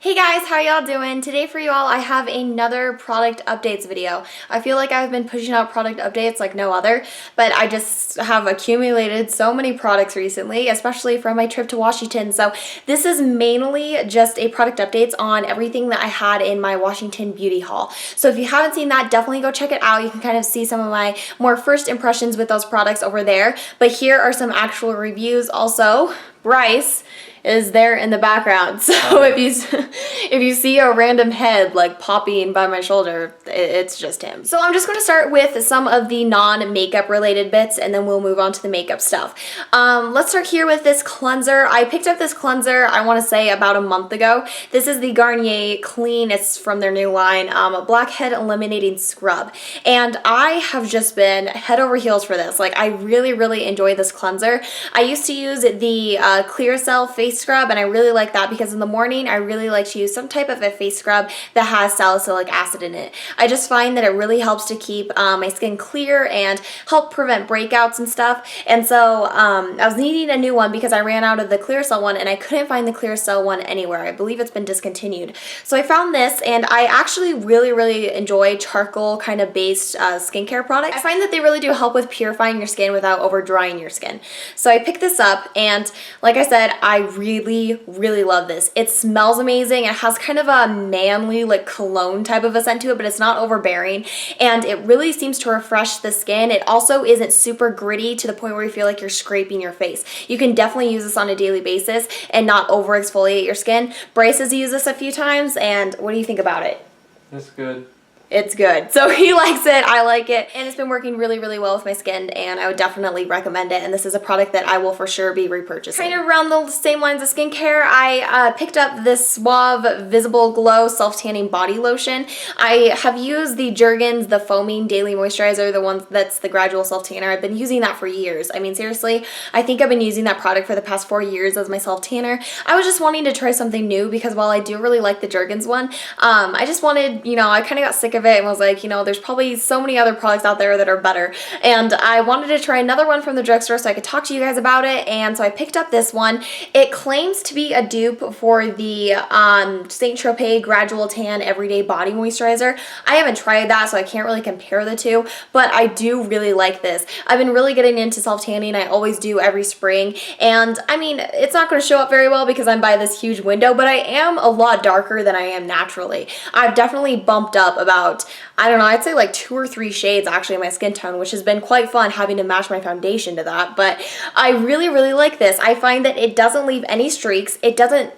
Hey guys, how y'all doing? Today for you all, I have another product updates video. I feel like I've been pushing out product updates like no other, but I just have accumulated so many products recently, especially from my trip to Washington. So this is mainly just a product updates on everything that I had in my Washington beauty haul. So if you haven't seen that, definitely go check it out. You can kind of see some of my more first impressions with those products over there. But here are some actual reviews. Also, Bryce is there in the background, so if you see a random head like popping by my shoulder, it's just him. So I'm just going to start with some of the non-makeup related bits, and then we'll move on to the makeup stuff. Let's start here with this cleanser. I picked up this cleanser, I want to say about a month ago. This is the Garnier Clean. It's from their new line, a blackhead eliminating scrub, and I have just been head over heels for this. Like, I really enjoy this cleanser. I used to use the Clear Cell face scrub, and I really like that because in the morning I really like to use some type of a face scrub that has salicylic acid in it. I just find that it really helps to keep my skin clear and help prevent breakouts and stuff. And so I was needing a new one because I ran out of the Clear Cell one and I couldn't find the Clear Cell one anywhere. I believe it's been discontinued. So I found this, and I actually really enjoy charcoal kind of based skincare products. I find that they really do help with purifying your skin without over drying your skin. So I picked this up, and like I said, I really love this. It smells amazing. It has kind of a manly, like cologne type of a scent to it, but it's not overbearing, and it really seems to refresh the skin. It also isn't super gritty to the point where you feel like you're scraping your face. You can definitely use this on a daily basis and not over exfoliate your skin. Bryce has used this a few times, and what do you think about it? It's good. It's good. So he likes it, I like it, and it's been working really well with my skin, and I would definitely recommend it, and this is a product that I will for sure be repurchasing. Kind of around the same lines of skincare, I picked up this Suave Visible Glow Self-Tanning Body Lotion. I have used the Jergens, the Foaming Daily Moisturizer, the one that's the gradual self-tanner. I've been using that for years. I mean, seriously, I think I've been using that product for the past 4 years as my self-tanner. I was just wanting to try something new because while I do really like the Jergens one, I just wanted, I kind of got sick of it and was like, there's probably so many other products out there that are better, and I wanted to try another one from the drugstore so I could talk to you guys about it. And so I picked up this one. It claims to be a dupe for the Saint Tropez Gradual Tan Everyday Body Moisturizer. I haven't tried that, so I can't really compare the two, but I do really like this. I've been really getting into self-tanning. I always do every spring, and I mean, it's not going to show up very well because I'm by this huge window, but I am a lot darker than I am naturally. I've definitely bumped up about, I don't know, I'd say like 2 or 3 shades actually in my skin tone, which has been quite fun having to match my foundation to that. But I really like this. I find that it doesn't leave any streaks. It doesn't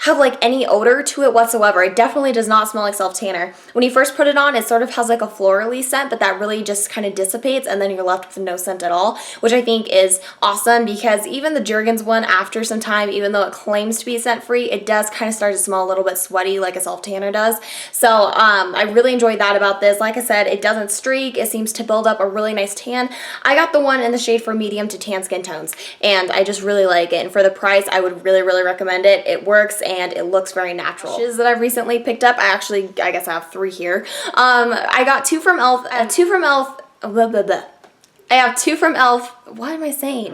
have like any odor to it whatsoever. It definitely does not smell like self-tanner. When you first put it on, it sort of has like a florally scent, but that really just kind of dissipates, and then you're left with no scent at all, which I think is awesome because even the Jergens one, after some time, even though it claims to be scent-free, it does kind of start to smell a little bit sweaty like a self-tanner does. So I really enjoyed that about this. Like I said, it doesn't streak. It seems to build up a really nice tan. I got the one in the shade for medium to tan skin tones, and I just really like it. And for the price, I would really recommend it. It works, and it looks very natural. Brushes that I've recently picked up, I guess I have 3 here. I got 2 from e.l.f. I have 2 from e.l.f. What am I saying?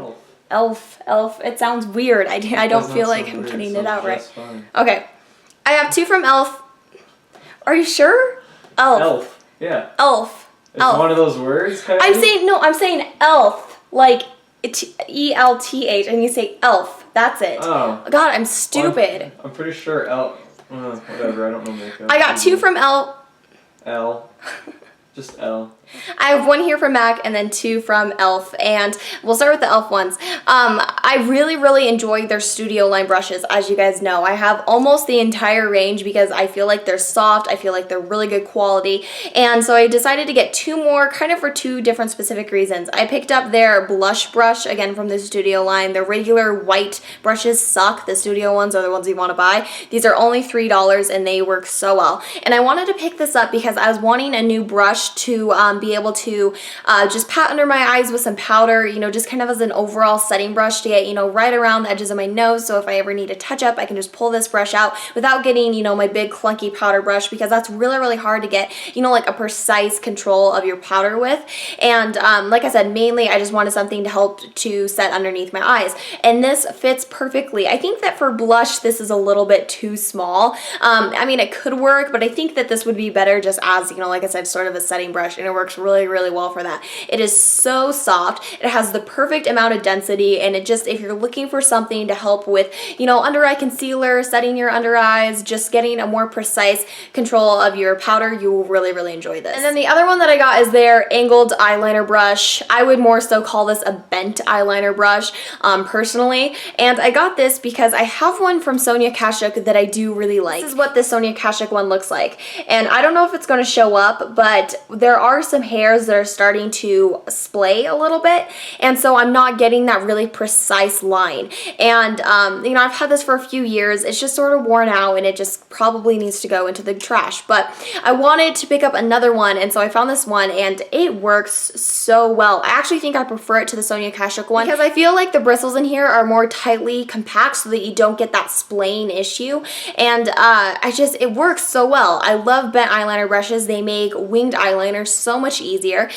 e.l.f. It sounds weird. I don't feel like I'm getting it out right. Okay. I have 2 from e.l.f. Are you sure? e.l.f. Yeah. e.l.f. It's one of those words? I'm saying e.l.f. Like E-L-T-H, and you say e.l.f. That's it. Oh. God, I'm stupid. I'm pretty sure whatever, I don't know makeup. I got 2 from L. Just L. I have 1 here from MAC and then 2 from e.l.f. and we'll start with the e.l.f. ones. I really enjoyed their studio line brushes, as you guys know. I have almost the entire range because I feel like they're soft, I feel like they're really good quality, and so I decided to get 2 more kind of for 2 different specific reasons. I picked up their blush brush, again from the studio line. The regular white brushes suck. The studio ones are the ones you want to buy. These are only $3 and they work so well. And I wanted to pick this up because I was wanting a new brush brush to be able to just pat under my eyes with some powder, you know, just kind of as an overall setting brush to get, you know, right around the edges of my nose. So if I ever need a touch up, I can just pull this brush out without getting, you know, my big clunky powder brush, because that's really, really hard to get, you know, like a precise control of your powder with. And like I said, mainly I just wanted something to help to set underneath my eyes. And this fits perfectly. I think that for blush, this is a little bit too small. I mean, it could work, but I think that this would be better just as, you know, like I said, sort of a setting brush, and it works really, really well for that. It is so soft. It has the perfect amount of density, and it just, if you're looking for something to help with, you know, under eye concealer, setting your under eyes, just getting a more precise control of your powder, you will really, really enjoy this. And then the other one that I got is their angled eyeliner brush. I would more so call this a bent eyeliner brush, personally. And I got this because I have one from Sonia Kashuk that I do really like. This is what this Sonia Kashuk one looks like. And I don't know if it's going to show up, but there are some hairs that are starting to splay a little bit. And so I'm not getting that really precise line. And, you know, I've had this for a few years. It's just sort of worn out, and it just probably needs to go into the trash. But I wanted to pick up another one, and so I found this one, and it works so well. I actually think I prefer it to the Sonia Kashuk one because I feel like the bristles in here are more tightly compact so that you don't get that splaying issue. And it works so well. I love bent eyeliner brushes. They make winged eyeliner so much easier.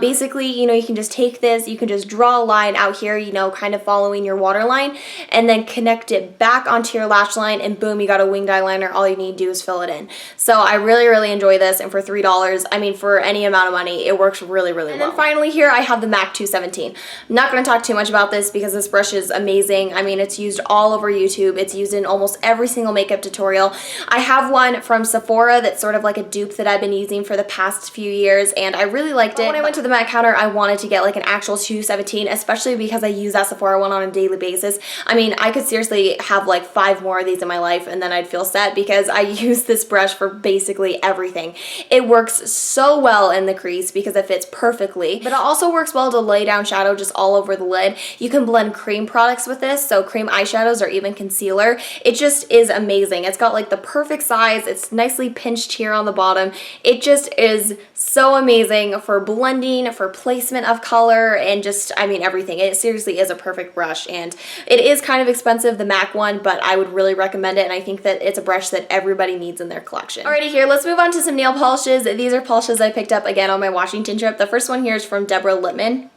Basically, you know, you can just take this, you can just draw a line out here, you know, kind of following your waterline, and then connect it back onto your lash line, and boom, you got a winged eyeliner. All you need to do is fill it in. So I really, really enjoy this, and for $3, I mean, for any amount of money, it works really, really well. And then finally here, I have the MAC 217. I'm not going to talk too much about this because this brush is amazing. I mean, it's used all over YouTube. It's used in almost every single makeup tutorial. I have one from Sephora that's sort of like a dupe that I've been using for the past few years, and I really liked it. When I went to the MAC counter, I wanted to get like an actual 217, especially because I use that Sephora one on a daily basis. I mean, I could seriously have like 5 more of these in my life, and then I'd feel set because I use this brush for basically everything. It works so well in the crease because it fits perfectly, but it also works well to lay down shadow just all over the lid. You can blend cream products with this, so cream eyeshadows or even concealer. It just is amazing. It's got like the perfect size. It's nicely pinched here on the bottom. It just is so amazing for blending, for placement of color, and just, I mean, everything. It seriously is a perfect brush, and it is kind of expensive, the MAC one, but I would really recommend it, and I think that it's a brush that everybody needs in their collection. Alrighty, here, let's move on to some nail polishes. These are polishes I picked up again on my Washington trip. The first one here is from Deborah Lippmann,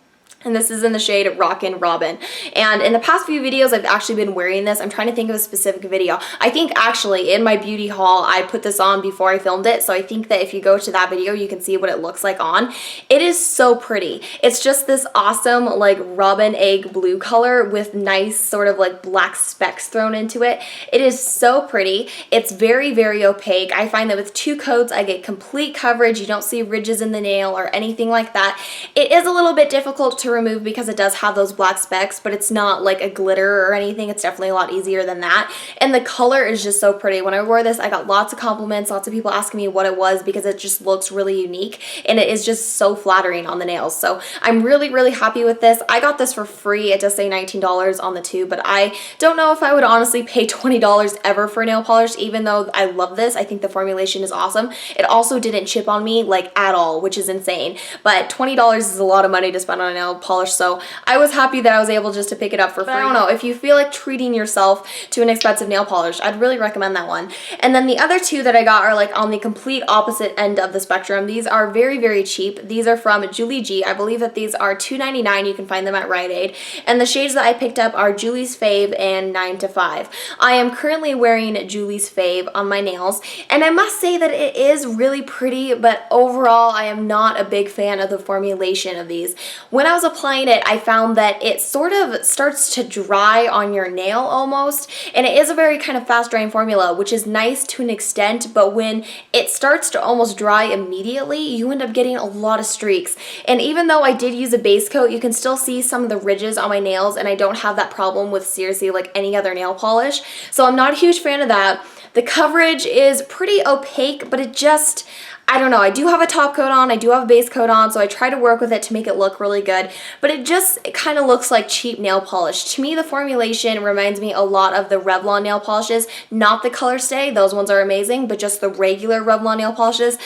and this is in the shade Rockin' Robin. And in the past few videos, I've actually been wearing this. I'm trying to think of a specific video. I think actually in my beauty haul, I put this on before I filmed it. So I think that if you go to that video, you can see what it looks like on. It is so pretty. It's just this awesome like robin egg blue color with nice sort of like black specks thrown into it. It is so pretty. It's very, very opaque. I find that with 2 coats, I get complete coverage. You don't see ridges in the nail or anything like that. It is a little bit difficult to remove because it does have those black specks, but it's not like a glitter or anything. It's definitely a lot easier than that. And the color is just so pretty. When I wore this, I got lots of compliments, lots of people asking me what it was because it just looks really unique, and it is just so flattering on the nails. So I'm really, really happy with this. I got this for free. It does say $19 on the tube, but I don't know if I would honestly pay $20 ever for nail polish, even though I love this. I think the formulation is awesome. It also didn't chip on me like at all, which is insane. But $20 is a lot of money to spend on a nail polish, so I was happy that I was able just to pick it up for free. But I don't know, if you feel like treating yourself to an expensive nail polish, I'd really recommend that one. And then the other 2 that I got are like on the complete opposite end of the spectrum. These are very, very cheap. These are from Julie G. I believe that these are $2.99. You can find them at Rite Aid. And the shades that I picked up are Julie's Fave and 9 to 5. I am currently wearing Julie's Fave on my nails, and I must say that it is really pretty, but overall I am not a big fan of the formulation of these. When I was applying it, I found that it sort of starts to dry on your nail almost, and it is a very kind of fast drying formula, which is nice to an extent, but when it starts to almost dry immediately, you end up getting a lot of streaks. And even though I did use a base coat, you can still see some of the ridges on my nails, and I don't have that problem with seriously like any other nail polish. So I'm not a huge fan of that. The coverage is pretty opaque, but it just, I don't know, I do have a top coat on, I do have a base coat on, so I try to work with it to make it look really good, but it kind of looks like cheap nail polish. To me, the formulation reminds me a lot of the Revlon nail polishes, not the Color Stay, those ones are amazing, but just the regular Revlon nail polishes.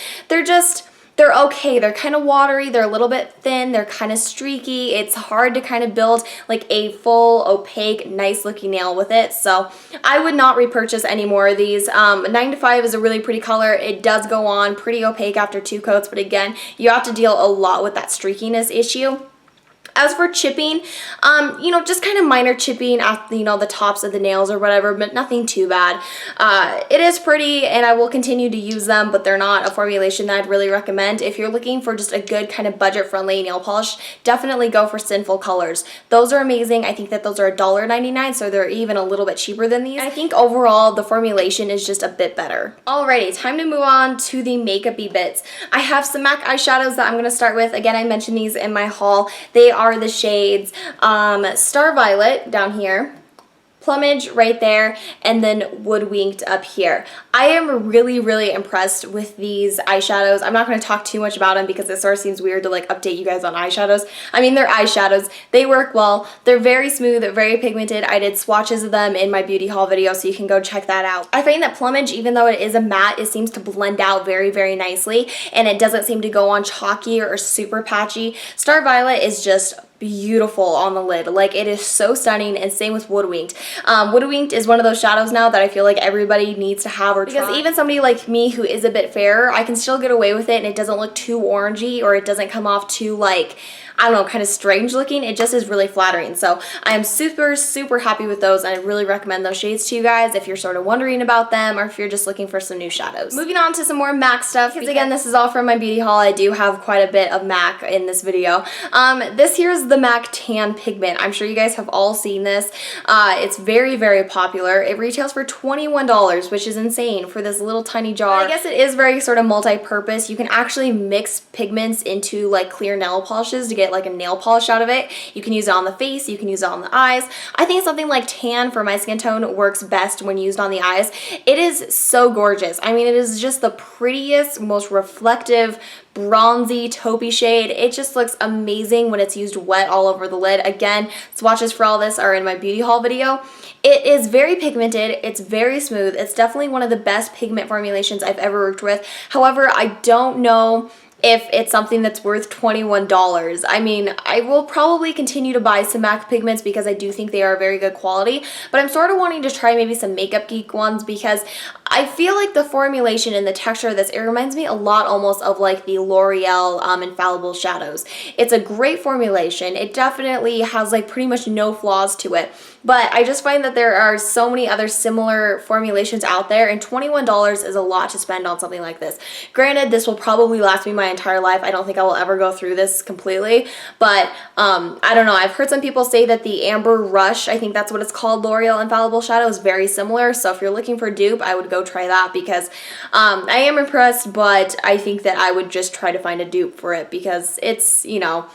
they're okay. They're kind of watery, they're a little bit thin, they're kind of streaky. It's hard to kind of build like a full opaque nice looking nail with it, so I would not repurchase any more of these. 9 to 5 is a really pretty color. It does go on pretty opaque after 2 coats, but again, you have to deal a lot with that streakiness issue. As for chipping, you know, just kind of minor chipping at, you know, the tops of the nails or whatever, but nothing too bad. It is pretty and I will continue to use them, but they're not a formulation that I'd really recommend. If you're looking for just a good kind of budget-friendly nail polish, definitely go for Sinful Colors. Those are amazing. I think that those are $1.99, so they're even a little bit cheaper than these. I think overall the formulation is just a bit better. Alrighty, time to move on to the makeup-y bits. I have some MAC eyeshadows that I'm going to start with. Again, I mentioned these in my haul. They are the shades Star Violet down here, Plumage right there, and then Woodwinked up here. I am really, really impressed with these eyeshadows. I'm not going to talk too much about them because it sort of seems weird to like update you guys on eyeshadows. I mean, they're eyeshadows. They work well. They're very smooth, very pigmented. I did swatches of them in my beauty haul video, so you can go check that out. I find that Plumage, even though it is a matte, it seems to blend out very, very nicely, and it doesn't seem to go on chalky or super patchy. Star Violet is just beautiful on the lid. Like, it is so stunning, and same with Woodwinked. Woodwinked is one of those shadows now that I feel like everybody needs to have or because even somebody like me who is a bit fairer, I can still get away with it and it doesn't look too orangey or it doesn't come off too like, I don't know, kind of strange looking. It just is really flattering. So I am super, super happy with those, and I really recommend those shades to you guys if you're sort of wondering about them or if you're just looking for some new shadows. Moving on to some more MAC stuff, because again, this is all from my beauty haul. I do have quite a bit of MAC in this video. This here is the MAC Tan Pigment. I'm sure you guys have all seen this. It's very, very popular. It retails for $21, which is insane for this little tiny jar. But I guess it is very sort of multi-purpose. You can actually mix pigments into like clear nail polishes to get like a nail polish out of it. You can use it on the face, you can use it on the eyes. I think something like tan for my skin tone works best when used on the eyes. It is so gorgeous. I mean, it is just the prettiest, most reflective, bronzy taupey shade. It just looks amazing when it's used wet all over the lid. Again, swatches for all this are in my beauty haul video. It is very pigmented, it's very smooth, it's definitely one of the best pigment formulations I've ever worked with. However, I don't know if it's something that's worth $21. I mean, I will probably continue to buy some MAC pigments because I do think they are very good quality, but I'm sort of wanting to try maybe some Makeup Geek ones because I feel like the formulation and the texture of this, it reminds me a lot almost of like the L'Oreal Infallible Shadows. It's a great formulation. It definitely has like pretty much no flaws to it, but I just find that there are so many other similar formulations out there, and $21 is a lot to spend on something like this. Granted, this will probably last me my entire life. I don't think I will ever go through this completely, but I don't know. I've heard some people say that the Amber Rush, I think that's what it's called, L'Oreal Infallible Shadow, is very similar, so if you're looking for a dupe, I would go try that because I am impressed, but I think that I would just try to find a dupe for it because it's, you know,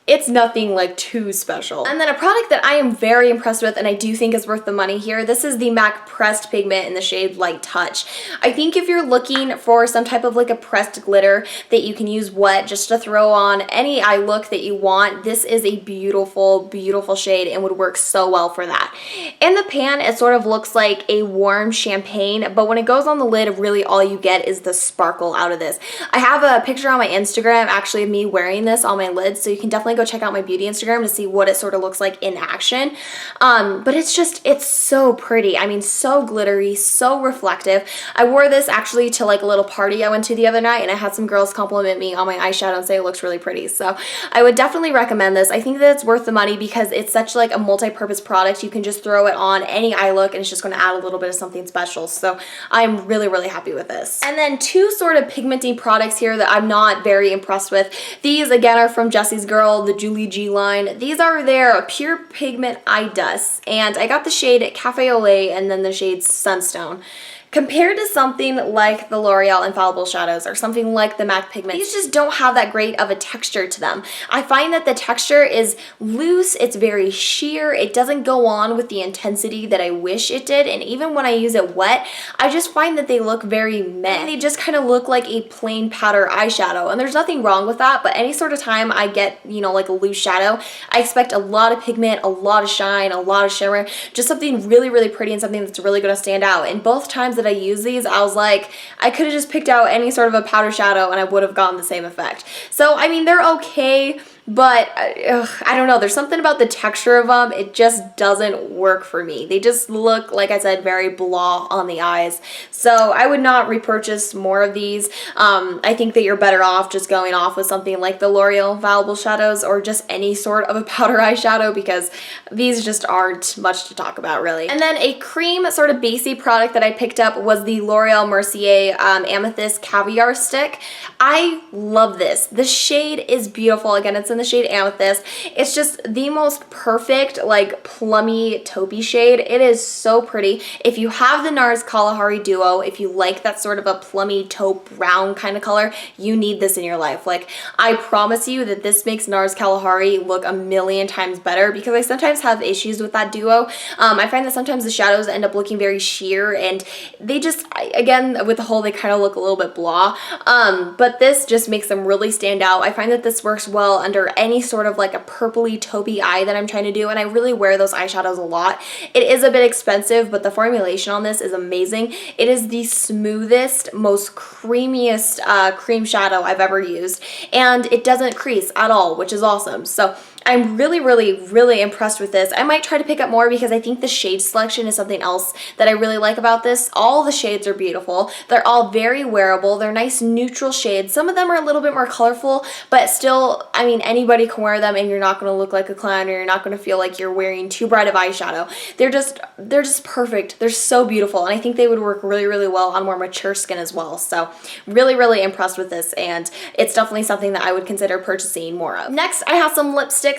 it's nothing like too special. And then a product that I am very impressed with and I do think is worth the money here, this is the MAC Pressed Pigment in the shade Light Touch. I think if you're looking for some type of like a pressed glitter that you can use wet just to throw on any eye look that you want, this is a beautiful, beautiful shade and would work so well for that. In the pan, it sort of looks like a warm champagne, but when it goes on the lid, really all you get is the sparkle out of this. I have a picture on my Instagram actually of me wearing this on my lids, so you can definitely go check out my beauty Instagram to see what it sort of looks like in action. But it's just, it's so pretty. I mean, so glittery, so reflective. I wore this actually to like a little party I went to the other night, and I had some girls compliment me on my eyeshadow and say it looks really pretty. So I would definitely recommend this. I think that it's worth the money because it's such like a multi-purpose product. You can just throw it on any eye look and it's just going to add a little bit of something special. So I'm really, really happy with this. And then two sort of pigmenty products here that I'm not very impressed with. These again are from Jessie's Girl, the Julie G line. These are their Pure Pigment Eye Dust, and I got the shade Cafe au Lait and then the shade Sunstone. Compared to something like the L'Oreal Infallible Shadows or something like the MAC Pigment, these just don't have that great of a texture to them. I find that the texture is loose, it's very sheer, it doesn't go on with the intensity that I wish it did, and even when I use it wet, I just find that they look very meh. They just kind of look like a plain powder eyeshadow, and there's nothing wrong with that, but any sort of time I get, you know, like a loose shadow, I expect a lot of pigment, a lot of shine, a lot of shimmer, just something really, really pretty and something that's really going to stand out. And both times that I use these, I was like, I could have just picked out any sort of a powder shadow and I would have gotten the same effect. So, I mean, they're okay, but I don't know, there's something about the texture of them, it just doesn't work for me. They just look, like I said, very blah on the eyes. So I would not repurchase more of these. I think that you're better off just going off with something like the L'Oreal Infallible Shadows or just any sort of a powder eyeshadow, because these just aren't much to talk about really. And then a cream sort of basey product that I picked up was the L'Oreal Mercier Amethyst Caviar Stick. I love this. The shade is beautiful. Again, it's in the shade Amethyst. It's just the most perfect, like, plummy taupey shade. It is so pretty. If you have the NARS Kalahari Duo, if you like that sort of a plummy taupe brown kind of color, you need this in your life. Like, I promise you that this makes NARS Kalahari look a million times better, because I sometimes have issues with that duo. I find that sometimes the shadows end up looking very sheer, and they just, again, with the whole, they kind of look a little bit blah. But this just makes them really stand out. I find that this works well under any sort of like a purpley taupey eye that I'm trying to do, and I really wear those eyeshadows a lot. It is a bit expensive, but the formulation on this is amazing. It is the smoothest, most creamiest cream shadow I've ever used, and it doesn't crease at all, which is awesome. So I'm really, really, really impressed with this. I might try to pick up more because I think the shade selection is something else that I really like about this. All the shades are beautiful. They're all very wearable. They're nice neutral shades. Some of them are a little bit more colorful, but still, I mean, anybody can wear them and you're not going to look like a clown, or you're not going to feel like you're wearing too bright of eyeshadow. They're just perfect. They're so beautiful, and I think they would work really, really well on more mature skin as well. So really, really impressed with this, and it's definitely something that I would consider purchasing more of. Next, I have some lipsticks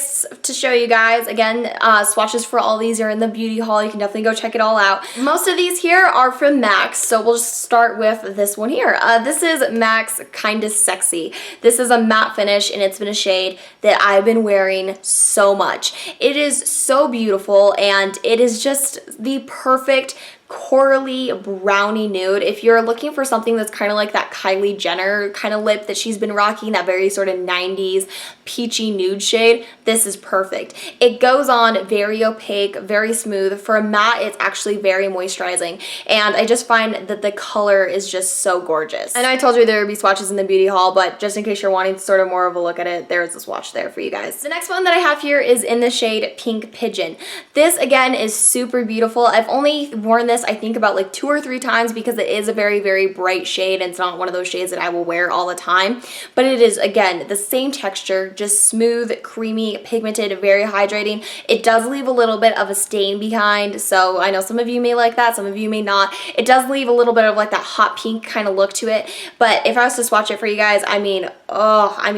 to show you guys. Again, swatches for all these are in the beauty haul. You can definitely go check it all out. Most of these here are from MAC's, so we'll just start with this one here. This is MAC's Kinda Sexy. This is a matte finish, and it's been a shade that I've been wearing so much. It is so beautiful, and it is just the perfect corally brownie nude. If you're looking for something that's kind of like that Kylie Jenner kind of lip that she's been rocking, that very sort of 90s peachy nude shade, this is perfect. It goes on very opaque, very smooth. For a matte, it's actually very moisturizing, and I just find that the color is just so gorgeous. And I told you there would be swatches in the beauty haul, but just in case you're wanting sort of more of a look at it, there's a swatch there for you guys. The next one that I have here is in the shade Pink Pigeon. This again is super beautiful. I've only worn this I think about like 2 or 3 times because it is a very, very bright shade, and it's not one of those shades that I will wear all the time, but it is, again, the same texture, just smooth, creamy, pigmented, very hydrating. It does leave a little bit of a stain behind, so I know some of you may like that, some of you may not. It does leave a little bit of like that hot pink kind of look to it, but if I was to swatch it for you guys, I mean,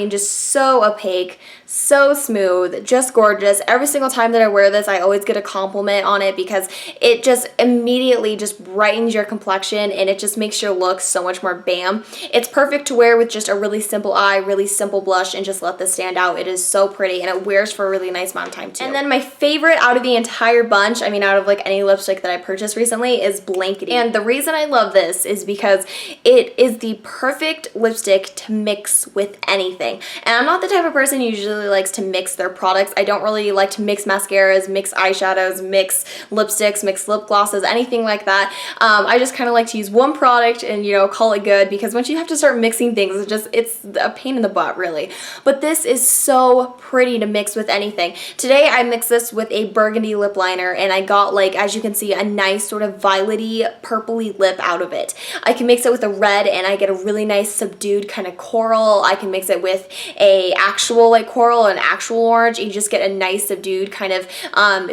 just so opaque, so smooth, just gorgeous. Every single time that I wear this, I always get a compliment on it because it just immediately just brightens your complexion, and it just makes your look so much more bam. It's perfect to wear with just a really simple eye, really simple blush, and just let this stand out. It is so pretty, and it wears for a really nice amount of time too. And then my favorite out of the entire bunch, I mean out of like any lipstick that I purchased recently, is Blankety. And the reason I love this is because it is the perfect lipstick to mix with anything. And I'm not the type of person who usually likes to mix their products. I don't really like to mix mascaras, mix eyeshadows, mix lipsticks, mix lip glosses, anything like that. I just kind of like to use one product and, you know, call it good, because once you have to start mixing things, it's a pain in the butt, really. But this is so pretty to mix with anything. Today I mixed this with a burgundy lip liner, and I got, like, as you can see, a nice sort of violety, purpley lip out of it. I can mix it with a red and I get a really nice subdued kind of coral. I can mix it with a actual like coral and actual orange, and you just get a nice subdued kind of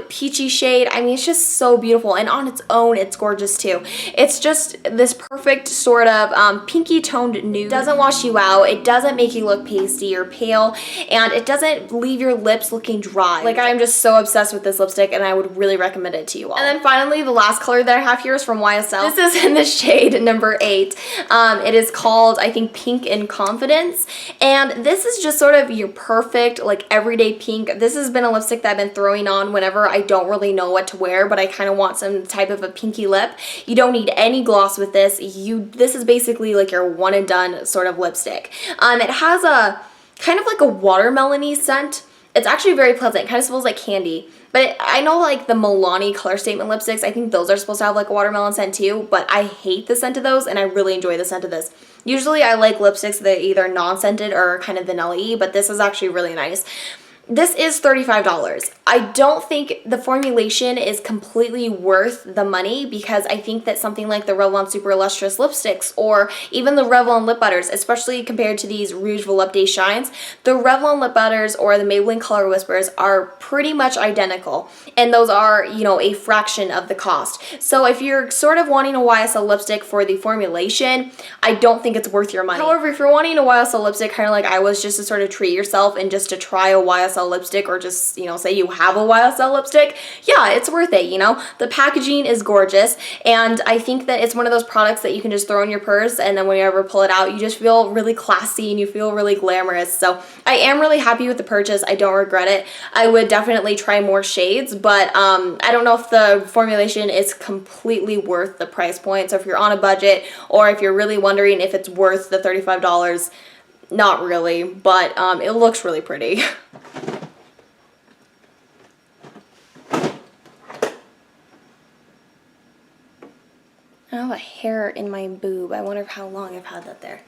peachy shade. I mean, it's just so beautiful, and on its own it's gorgeous too. It's just this perfect sort of pinky toned nude. It doesn't wash you out, it doesn't make you look pasty or pale, and it doesn't leave your lips looking dry. Like, I'm just so obsessed with this lipstick, and I would really recommend it to you all. And then finally, the last color that I have here is from YSL. This is in the shade number 8. It is called, I think, Pink in Confidence, and this is just sort of your perfect like everyday pink. This has been a lipstick that I've been throwing on whenever I don't really know what to wear, but I kind of want some type of a pinky lip. You don't need any gloss with this. This is basically like your one and done sort of lipstick. It has a kind of like a watermelon-y scent. It's actually very pleasant. It kind of smells like candy. But I know like the Milani Color Statement lipsticks, I think those are supposed to have like a watermelon scent too, but I hate the scent of those and I really enjoy the scent of this. Usually I like lipsticks that are either non-scented or kind of vanilla-y, but this is actually really nice. This is $35. I don't think the formulation is completely worth the money because I think that something like the Revlon Super Lustrous lipsticks or even the Revlon lip butters, especially compared to these Rouge Volupté shines, the Revlon lip butters or the Maybelline Color Whispers are pretty much identical, and those are, you know, a fraction of the cost. So if you're sort of wanting a YSL lipstick for the formulation, I don't think it's worth your money. However, if you're wanting a YSL lipstick kind of like I was, just to sort of treat yourself and just to try a YSL lipstick, or just, you know, say you have a YSL lipstick, yeah, it's worth it, you know? The packaging is gorgeous, and I think that it's one of those products that you can just throw in your purse, and then when you ever pull it out, you just feel really classy and you feel really glamorous. So I am really happy with the purchase. I don't regret it. I would definitely try more shades, but I don't know if the formulation is completely worth the price point. So if you're on a budget, or if you're really wondering if it's worth the $35, not really, but it looks really pretty. I have a hair in my boob. I wonder how long I've had that there.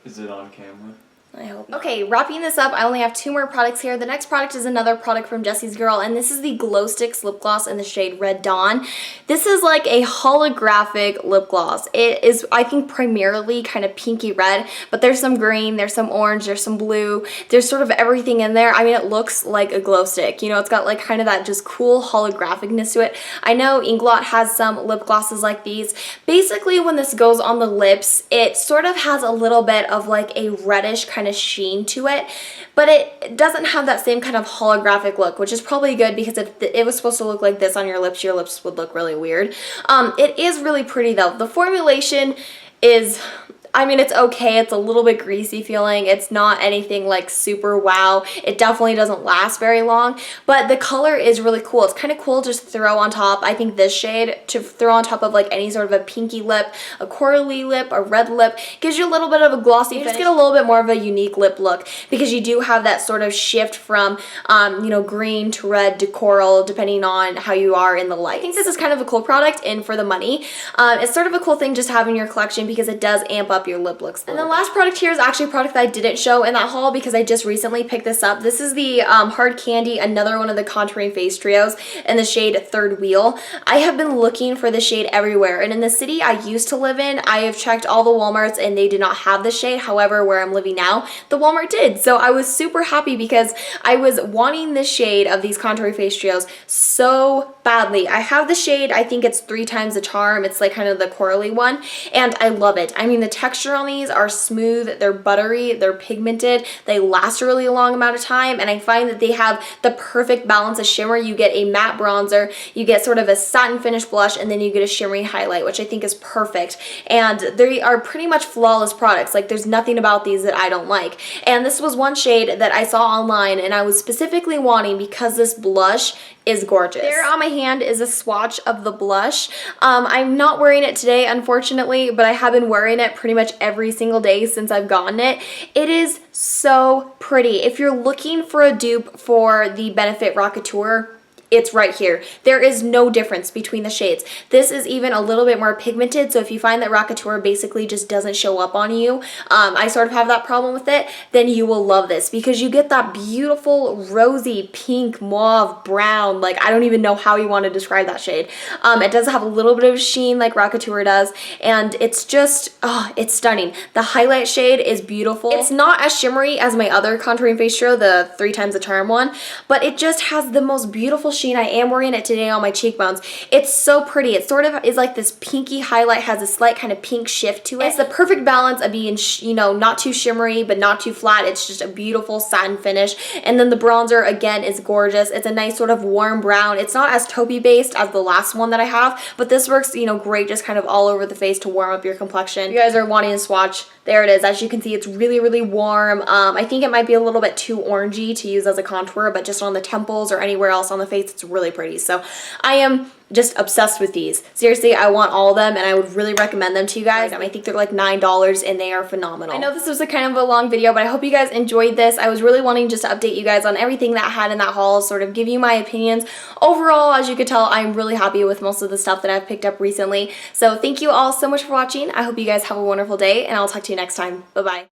Is it on camera? I hope not. Okay, wrapping this up, I only have 2 more products here. The next product is another product from Jessie's Girl, and this is the Glow Sticks Lip Gloss in the shade Red Dawn. This is like a holographic lip gloss. It is, I think, primarily kind of pinky red, but there's some green, there's some orange, there's some blue, there's sort of everything in there. I mean, it looks like a glow stick. You know, it's got like kind of that just cool holographicness to it. I know Inglot has some lip glosses like these. Basically, when this goes on the lips, it sort of has a little bit of like a reddish kind of sheen to it, but it doesn't have that same kind of holographic look, which is probably good, because if it was supposed to look like this on your lips would look really weird. It is really pretty though. The formulation is, I mean, it's okay. It's a little bit greasy feeling. It's not anything like super wow. It definitely doesn't last very long, but the color is really cool. It's kind of cool just to throw on top. I think this shade to throw on top of like any sort of a pinky lip, a corally lip, a red lip, gives you a little bit of a glossy finish. You just get a little bit more of a unique lip look, because you do have that sort of shift from, you know, green to red to coral, depending on how you are in the light. I think this is kind of a cool product, and for the money, it's sort of a cool thing just to have in your collection, because it does amp up your lip looks. And the last product here is actually a product that I didn't show in that haul because I just recently picked this up. This is the Hard Candy, another one of the contouring face trios in the shade Third Wheel. I have been looking for this shade everywhere, and in the city I used to live in, I have checked all the Walmarts and they did not have this shade. However, where I'm living now, the Walmart did. So I was super happy because I was wanting this shade of these contouring face trios so badly. I have the shade, I think it's 3 times the charm. It's like kind of the corally one, and I love it. I mean, the texture on these are smooth, they're buttery, they're pigmented, they last a really long amount of time, and I find that they have the perfect balance of shimmer. You get a matte bronzer, you get sort of a satin finish blush, and then you get a shimmery highlight, which I think is perfect. And they are pretty much flawless products. Like, there's nothing about these that I don't like. And this was one shade that I saw online and I was specifically wanting because this blush is gorgeous. There on my hand is a swatch of the blush. I'm not wearing it today, unfortunately, but I have been wearing it pretty much every single day since I've gotten it. It is so pretty. If you're looking for a dupe for the Benefit Rockateur, it's right here. There is no difference between the shades. This is even a little bit more pigmented, so if you find that Rockateur basically just doesn't show up on you, I sort of have that problem with it, then you will love this, because you get that beautiful rosy pink, mauve, brown, like I don't even know how you want to describe that shade. It does have a little bit of sheen like Rockateur does, and it's just, oh, it's stunning. The highlight shade is beautiful. It's not as shimmery as my other contouring face trio, the 3 times the charm one, but it just has the most beautiful sheen. I am wearing it today on my cheekbones. It's so pretty. It sort of is like this pinky highlight, has a slight kind of pink shift to it. It's the perfect balance of being, you know, not too shimmery, but not too flat. It's just a beautiful satin finish. And then the bronzer, again, is gorgeous. It's a nice sort of warm brown. It's not as taupey based as the last one that I have, but this works, you know, great just kind of all over the face to warm up your complexion. If you guys are wanting a swatch, there it is. As you can see, it's really, really warm. I think it might be a little bit too orangey to use as a contour, but just on the temples or anywhere else on the face, It's really pretty. So I am just obsessed with these. Seriously, I want all of them and I would really recommend them to you guys. I think they're like $9 and they are phenomenal. I know this was a kind of a long video, but I hope you guys enjoyed this. I was really wanting just to update you guys on everything that I had in that haul, sort of give you my opinions. Overall, as you could tell, I'm really happy with most of the stuff that I've picked up recently. So thank you all so much for watching. I hope you guys have a wonderful day and I'll talk to you next time. Bye-bye.